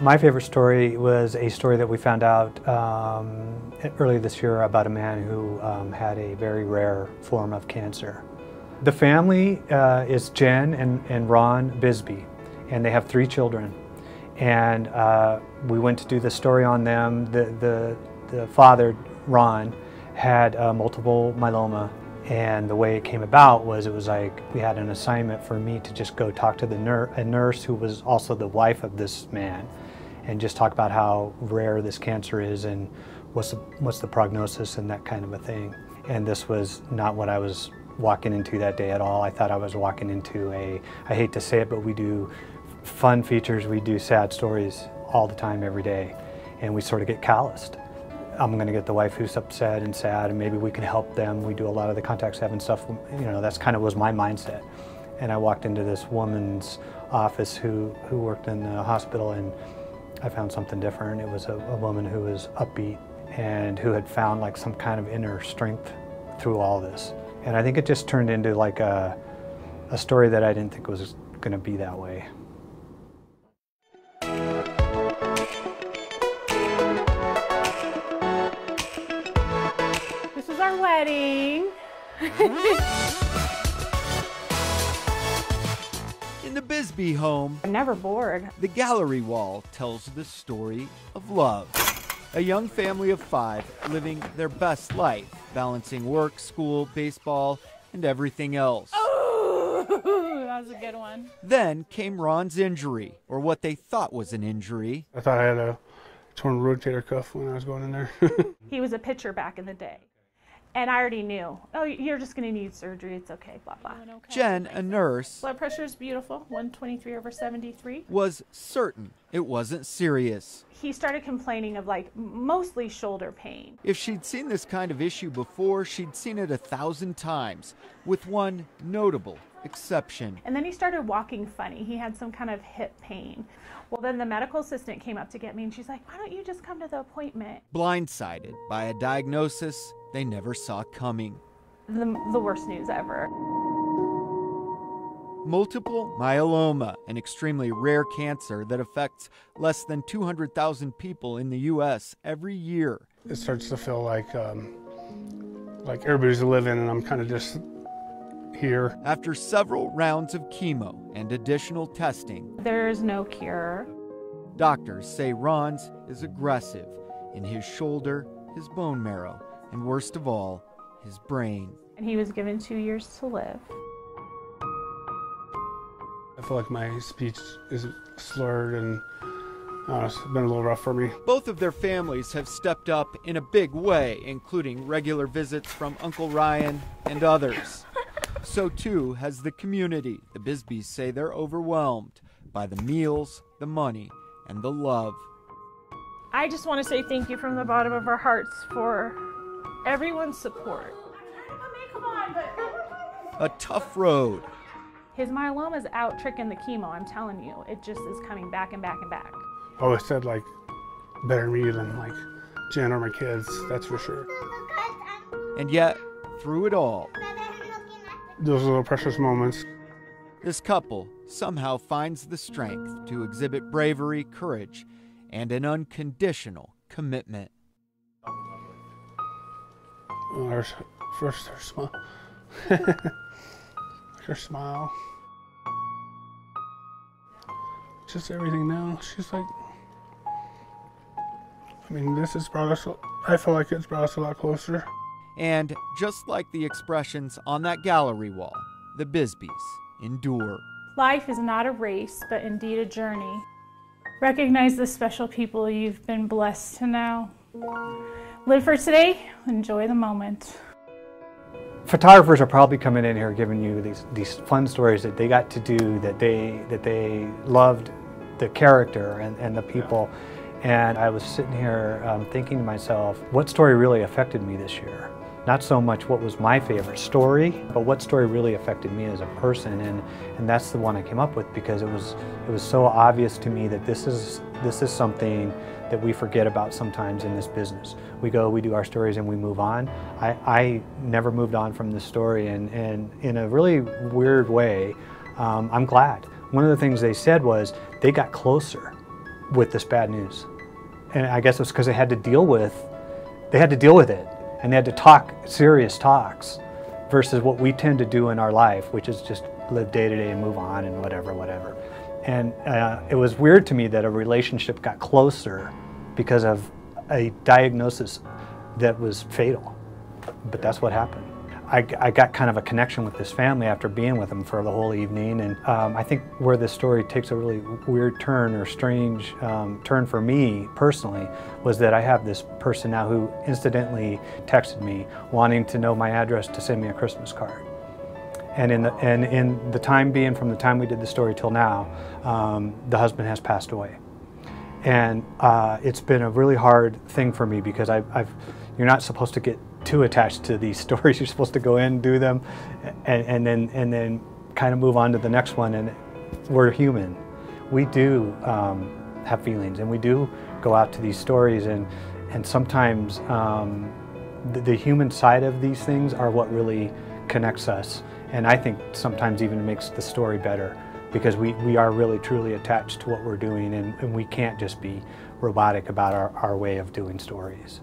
My favorite story was a story that we found out earlier this year about a man who had a very rare form of cancer. The family is Jen and Ron Bisbee, and they have 3 children. And we went to do the story on them. The father, Ron, had multiple myeloma. And the way it came about was it was like we had an assignment for me to just go talk to a nurse who was also the wife of this man and just talk about how rare this cancer is and what's the prognosis and that kind of a thing. And this was not what I was walking into that day at all. I thought I was walking into I hate to say it, but we do fun features, we do sad stories all the time, every day, and we sort of get calloused. I'm going to get the wife who's upset and sad, and maybe we can help them. We do a lot of the contact staff and stuff. You know, that's kind of was my mindset. And I walked into this woman's office who worked in the hospital, and I found something different. It was a woman who was upbeat and who had found like some kind of inner strength through all this. And I think it just turned into like a story that I didn't think was going to be that way. Our wedding. In the Bisbee home, I'm never bored. the gallery wall tells the story of love. A young family of 5 living their best life, balancing work, school, baseball, and everything else. Oh, that was a good one. Then came Ron's injury, or what they thought was an injury. I thought I had a torn rotator cuff when I was going in there. He was a pitcher back in the day. And I already knew, oh, you're just going to need surgery. It's okay, blah, blah. Jen, a nurse, Blood pressure is beautiful, 123/73. was certain it wasn't serious. He started complaining of like mostly shoulder pain. If she'd seen this kind of issue before, she'd seen it 1,000 times, with one notable exception. And then he started walking funny. He had some kind of hip pain. Well, then the medical assistant came up to get me, and she's like, why don't you just come to the appointment? Blindsided by a diagnosis they never saw coming. The worst news ever. Multiple myeloma, an extremely rare cancer that affects less than 200,000 people in the U.S. every year. It starts to feel like everybody's living and I'm kind of just here. After several rounds of chemo and additional testing, There's no cure. doctors say Ron's is aggressive in his shoulder, his bone marrow, and worst of all, his brain. And he was given 2 years to live. I feel like my speech is slurred and it's been a little rough for me. Both of their families have stepped up in a big way, including regular visits from Uncle Ryan and others. So too has the community. The Bisbees say they're overwhelmed by the meals, the money, and the love. I just want to say thank you from the bottom of our hearts for everyone's support. A tough road. His myeloma is out tricking the chemo, I'm telling you. It just is coming back and back and back. I always said like better me than like Jen or my kids, that's for sure. And yet, through it all, Those little precious moments. this couple somehow finds the strength to exhibit bravery, courage, and an unconditional commitment. First her smile. Her smile. Just everything now. She's like, I mean, this has brought us, I feel like it's brought us a lot closer. And just like the expressions on that gallery wall, the Bisbees endure. Life is not a race, but indeed a journey. Recognize the special people you've been blessed to know. Live for today, enjoy the moment. Photographers are probably coming in here giving you these fun stories that they got to do, that they loved the character and the people. And I was sitting here thinking to myself, what story really affected me this year? Not so much what was my favorite story, but what story really affected me as a person, and that's the one I came up with because it was so obvious to me that this is something that we forget about sometimes in this business. We do our stories and we move on. I never moved on from this story, and in a really weird way, I'm glad. One of the things they said was they got closer. with this bad news. And I guess it was because they had to deal with it, and they had to talk serious talks versus what we tend to do in our life, which is just live day to day and move on and whatever. And it was weird to me that a relationship got closer because of a diagnosis that was fatal. But that's what happened. I got kind of a connection with this family after being with them for the whole evening, and I think where this story takes a really weird turn or strange turn for me personally was that I have this person now who incidentally texted me wanting to know my address to send me a Christmas card. And in the time being, from the time we did the story till now, the husband has passed away. And it's been a really hard thing for me because you're not supposed to get too attached to these stories. You're supposed to go in, do them, and then kind of move on to the next one. And we're human. We do have feelings, and we do go out to these stories, and sometimes the human side of these things are what really connects us. And I think sometimes even makes the story better, because we are really truly attached to what we're doing, and we can't just be robotic about our way of doing stories.